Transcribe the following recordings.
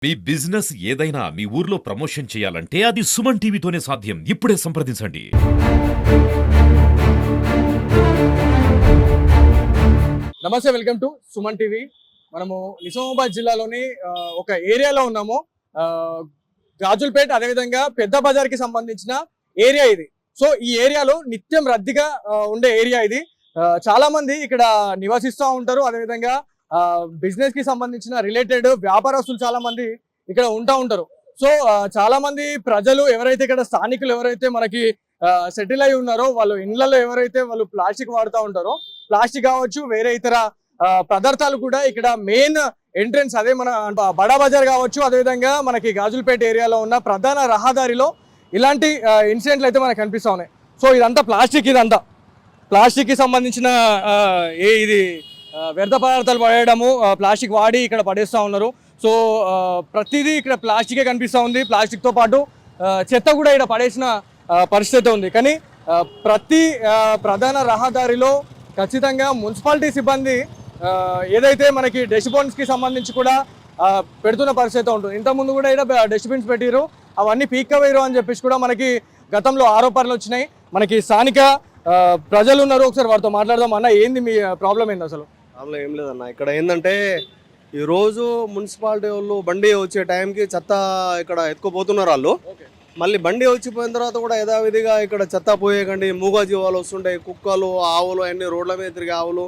మీ business ఏదైనా మీ ఊర్లో promotion చేయాలంటే అది సుమన్ టీవీతోనే సాధ్యం. ఇప్పుడే సంప్రదించండి. నమస్తే, వెల్కమ్ టు సుమన్ టీవీ. మనము నిజామాబాద్ జిల్లాలోని ఒక ఏరియాలో ఉన్నాము. గాజుల్పేట్ అదేవిధంగా పెద్ద బజార్కి సంబంధించిన ఏరియా ఇది. సో ఈ ఏరియాలో నిత్యం రద్దీగా ఉండే ఏరియా ఇది. చాలా మంది ఇక్కడ నివసిస్తూ ఉంటారు. అదేవిధంగా బిజినెస్ కి సంబంధించిన రిలేటెడ్ వ్యాపారస్తులు చాలా మంది ఇక్కడ ఉంటారు. సో చాలా మంది ప్రజలు ఎవరైతే ఇక్కడ స్థానికులు ఎవరైతే మనకి సెటిల్ అయి ఉన్నారో వాళ్ళు ఇళ్లలో ఎవరైతే వాళ్ళు ప్లాస్టిక్ వాడుతూ ఉంటారో, ప్లాస్టిక్ కావచ్చు వేరే ఇతర పదార్థాలు కూడా ఇక్కడ మెయిన్ ఎంట్రెన్స్ అదే మన బడా బజార్ కావచ్చు, అదేవిధంగా మనకి గాజుల్పేట ఏరియాలో ఉన్న ప్రధాన రహదారిలో ఇలాంటి ఇన్సిడెంట్లు అయితే మనకు కనిపిస్తూ ఉన్నాయి. సో ఇదంతా ప్లాస్టిక్ కి సంబంధించిన ఇది వ్యర్థ పదార్థాలు పడేయడము, ప్లాస్టిక్ వాడి ఇక్కడ పడేస్తూ ఉన్నారు. సో ప్రతిదీ ఇక్కడ ప్లాస్టికే కనిపిస్తూ ఉంది. ప్లాస్టిక్తో పాటు చెత్త కూడా ఇక్కడ పడేసిన పరిస్థితి ఉంది. కానీ ప్రతి ప్రధాన రహదారిలో ఖచ్చితంగా మున్సిపాలిటీ సిబ్బంది ఏదైతే మనకి డస్ట్బిన్స్కి సంబంధించి కూడా పెడుతున్న పరిస్థితి ఉంటుంది. ఇంతకుముందు కూడా ఇక్కడ డస్ట్బిన్స్ పెట్టిరు, అవన్నీ పీక్కవేయరు అని చెప్పేసి కూడా మనకి గతంలో ఆరోపణలు వచ్చినాయి. మనకి స్థానిక ప్రజలు ఉన్నారు, ఒకసారి వారితో మాట్లాడదాం. అన్న, ఏంది మీ ప్రాబ్లం ఏంది అసలు? ప్రాబ్లం ఏం లేదన్న, ఇక్కడ ఏంటంటే ఈరోజు మున్సిపాలిటీ వాళ్ళు బండి వచ్చే టైంకి చెత్త ఇక్కడ ఎత్తుకుపోతున్నారు వాళ్ళు. మళ్ళీ బండి వచ్చిపోయిన తర్వాత కూడా యథావిధిగా ఇక్కడ చెత్త పోయేకండి మూగా జీవాలు వస్తుంటాయి, కుక్కలు ఆవులు అన్ని రోడ్ల మీద తిరిగే ఆవులు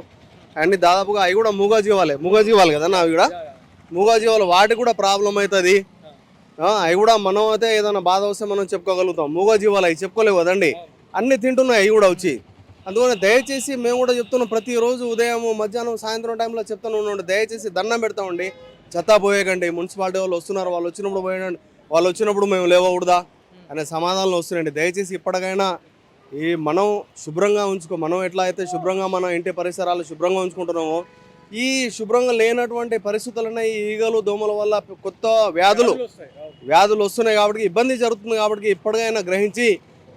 అన్ని దాదాపుగా అవి కూడా మూగా జీవాలు కదన్నా, అవి కూడా మూగా జీవాలు, వాటికి కూడా ప్రాబ్లం అవుతుంది. అవి కూడా మనం అయితే ఏదైనా బాధ వస్తే మనం చెప్పుకోగలుగుతాం. మూగా జీవాలు అవి చెప్పుకోలేవు కదండి, అన్ని తింటున్నాయి అవి కూడా వచ్చి. అందువల్ల దయచేసి మేము కూడా చెప్తున్నాం, ప్రతిరోజు ఉదయం మధ్యాహ్నం సాయంత్రం టైంలో చెప్తాను ఉండండి, దయచేసి దండం పెడతామండి, చెత్త పోయేకండి. మున్సిపాలిటీ వాళ్ళు వస్తున్నారు, వాళ్ళు వచ్చినప్పుడు పోయండి, వాళ్ళు వచ్చినప్పుడు మేము లేవకూడదా అనే సమాధానాలు వస్తున్నాయండి. దయచేసి ఇప్పటికైనా మనం శుభ్రంగా మనం ఎట్లా అయితే శుభ్రంగా మన ఇంటి పరిసరాలు శుభ్రంగా ఉంచుకుంటున్నామో, ఈ శుభ్రంగా లేనటువంటి పరిస్థితులనే ఈ ఈగలు దోమల వల్ల కొత్త వ్యాధులు వస్తున్నాయి. కాబట్టి ఇబ్బంది జరుగుతుంది. కాబట్టి ఇప్పటికైనా గ్రహించి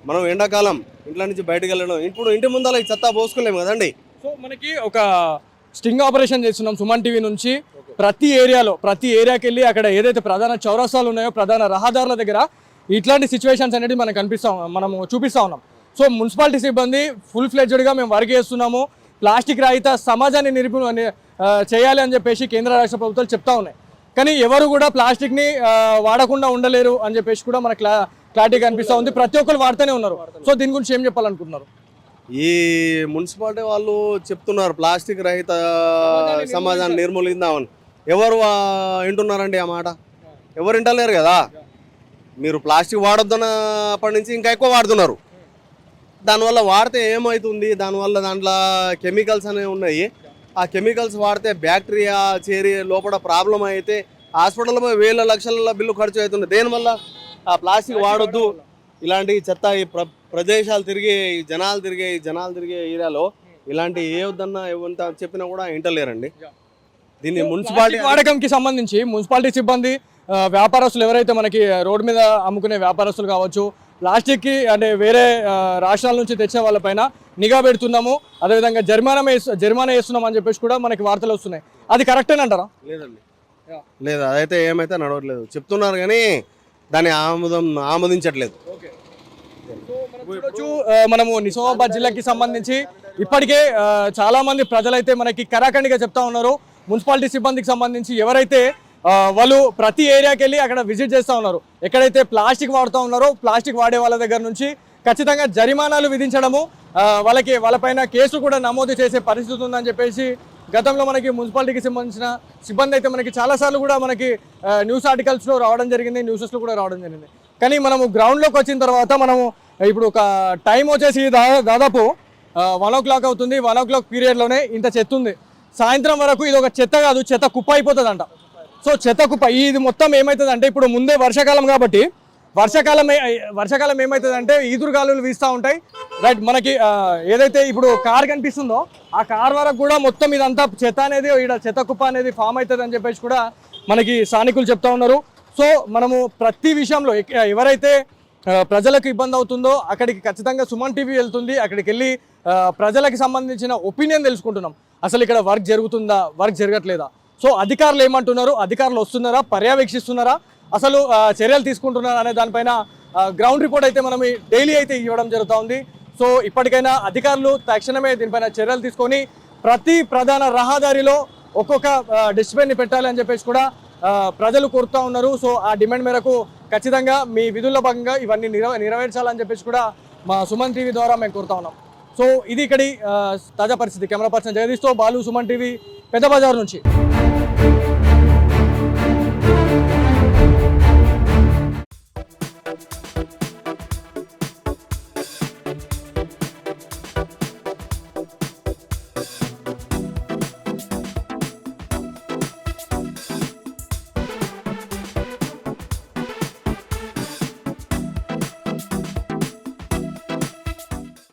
మనం ఎండాకాలం ఇంట్లో నుంచి బయటకు వెళ్ళడం, ఇప్పుడు ఇంటి ముందర ఈ చెత్త పోసుకోలేము కదండి. సో మనకి ఒక స్టింగ్ ఆపరేషన్ చేస్తున్నాం సుమన్ టీవీ నుంచి. ప్రతి ఏరియాకి వెళ్ళి అక్కడ ఏదైతే ప్రధాన చౌరస్తాలు ఉన్నాయో, ప్రధాన రహదారుల దగ్గర ఇట్లాంటి సిచ్యువేషన్స్ అనేది మనము చూపిస్తా ఉన్నాం. సో మున్సిపాలిటీ సిబ్బంది ఫుల్ ఫ్లెడ్జ్డ్గా మేము వర్క్ చేస్తున్నాము. ప్లాస్టిక్ రహిత సమాజాన్ని చేయాలి అని చెప్పేసి కేంద్ర రాష్ట్ర ప్రభుత్వాలు చెప్తా ఉన్నాయి. కానీ ఎవరు కూడా ప్లాస్టిక్ని వాడకుండా ఉండలేరు అని చెప్పేసి కూడా మనకు క్లారిటీ కనిపిస్తూ ఉంది. ప్రతి ఒక్కరు వాడుతూనే ఉన్నారు. సో దీని గురించి ఏం చెప్పాలనుకుంటున్నారు? ఈ మున్సిపాలిటీ వాళ్ళు చెప్తున్నారు ప్లాస్టిక్ రహిత సమాజాన్ని నిర్మూలిద్దామని. ఎవరు వింటున్నారండి ఆ మాట? ఎవరు వింటలేరు కదా. మీరు ప్లాస్టిక్ వాడొద్దన్నప్పటి నుంచి ఇంకా ఎక్కువ వాడుతున్నారు. దానివల్ల వాడితే ఏమవుతుంది? దాంట్లో కెమికల్స్ అనేవి ఉన్నాయి. ఆ కెమికల్స్ వాడితే బ్యాక్టీరియా చేరి లోపల ప్రాబ్లం అయితే హాస్పిటల్లో వేల లక్షల బిల్లు ఖర్చు అవుతుంది. దేనివల్ల? ఆ ప్లాస్టిక్ వాడొద్దు, ఇలాంటి చెత్త ఈ ప్రదేశాలు జనాలు తిరిగే ఏరియాలో ఇలాంటి ఏ వద్దన్నా ఏమంత చెప్పినా కూడా వింటలేరండి. దీన్ని మున్సిపాలిటీ వాడకంకి సంబంధించి మున్సిపాలిటీ సిబ్బంది వ్యాపారస్తులు ఎవరైతే మనకి రోడ్డు మీద అమ్ముకునే వ్యాపారస్తులు కావచ్చు, ప్లాస్టిక్కి అంటే వేరే రాష్ట్రాల నుంచి తెచ్చే వాళ్ళపైన నిఘా పెడుతున్నాము, అదేవిధంగా జరిమానా వేస్తున్నాం అని చెప్పేసి కూడా మనకి వార్తలు వస్తున్నాయి. అది కరెక్టేనంటారా? లేదండి, లేదు, అదైతే ఏమైతే నడవట్లేదు. చెప్తున్నారు కానీ దాన్ని ఆమోదించట్లేదు. మనము నిజామాబాద్ జిల్లాకి సంబంధించి ఇప్పటికే చాలా మంది ప్రజలైతే మనకి కరాఖండిగా చెప్తా ఉన్నారు. మున్సిపాలిటీ సిబ్బందికి సంబంధించి ఎవరైతే వాళ్ళు ప్రతి ఏరియాకి వెళ్ళి అక్కడ విజిట్ చేస్తూ ఉన్నారు. ఎక్కడైతే ప్లాస్టిక్ వాడుతూ ఉన్నారో ప్లాస్టిక్ వాడే వాళ్ళ దగ్గర నుంచి ఖచ్చితంగా జరిమానాలు విధించడము, వాళ్ళపైన కేసు కూడా నమోదు చేసే పరిస్థితి ఉందని చెప్పేసి గతంలో మనకి మున్సిపాలిటీకి సంబంధించిన సిబ్బంది అయితే మనకి చాలాసార్లు కూడా మనకి న్యూస్ ఆర్టికల్స్లో రావడం జరిగింది, న్యూసెస్లో కూడా రావడం జరిగింది. కానీ మనము గ్రౌండ్లోకి వచ్చిన తర్వాత మనము ఇప్పుడు ఒక టైం వచ్చేసి దాదాపు 1 o'clock అవుతుంది. 1 o'clock పీరియడ్లోనే ఇంత చెత్త ఉంది. సాయంత్రం వరకు ఇది ఒక చెత్త కాదు, చెత్త కుప్ప అయిపోతుందంట. సో చెత్త కుప్ప ఇది మొత్తం ఏమవుతుంది అంటే, ఇప్పుడు ముందే వర్షాకాలం కాబట్టి వర్షాకాలం ఏమవుతుందంటే ఈదురుగాలులు వీస్తూ ఉంటాయి. రైట్, మనకి ఏదైతే ఇప్పుడు కార్ కనిపిస్తుందో ఆ కార్ వరకు కూడా మొత్తం ఇదంతా చెత్త అనేది చెత్త కుప్ప అనేది ఫామ్ అవుతుంది అని చెప్పేసి కూడా మనకి స్థానికులు చెప్తా ఉన్నారు. సో మనము ప్రతి విషయంలో ఎవరైతే ప్రజలకు ఇబ్బంది అవుతుందో అక్కడికి ఖచ్చితంగా సుమన్ టీవీ వెళ్తుంది. అక్కడికి వెళ్ళి ప్రజలకు సంబంధించిన ఒపీనియన్ తెలుసుకుంటున్నాం. అసలు ఇక్కడ వర్క్ జరుగుతుందా, వర్క్ జరగట్లేదా. సో అధికారులు ఏమంటున్నారు, అధికారులు వస్తున్నారా, పర్యవేక్షిస్తున్నారా, అసలు చర్యలు తీసుకుంటున్నారా అనే దానిపైన గ్రౌండ్ రిపోర్ట్ అయితే మనం డైలీ అయితే ఇవ్వడం జరుగుతూ ఉంది. సో ఇప్పటికైనా అధికారులు తక్షణమే దీనిపైన చర్యలు తీసుకొని ప్రతి ప్రధాన రహదారిలో ఒక్కొక్క డస్ట్బిన్ని పెట్టాలి అని చెప్పేసి కూడా ప్రజలు కోరుతూ ఉన్నారు. సో ఆ డిమాండ్ మేరకు ఖచ్చితంగా మీ విధుల్లో భాగంగా ఇవన్నీ నెరవేర్చాలని చెప్పేసి కూడా మా సుమన్ టీవీ ద్వారా మేము కోరుతా ఉన్నాం. సో ఇది ఇక్కడి తాజా పరిస్థితి. కెమెరా పర్సన్ జగదీష్తో బాలు, సుమన్ టీవీ, పెద్ద బజార్ నుంచి.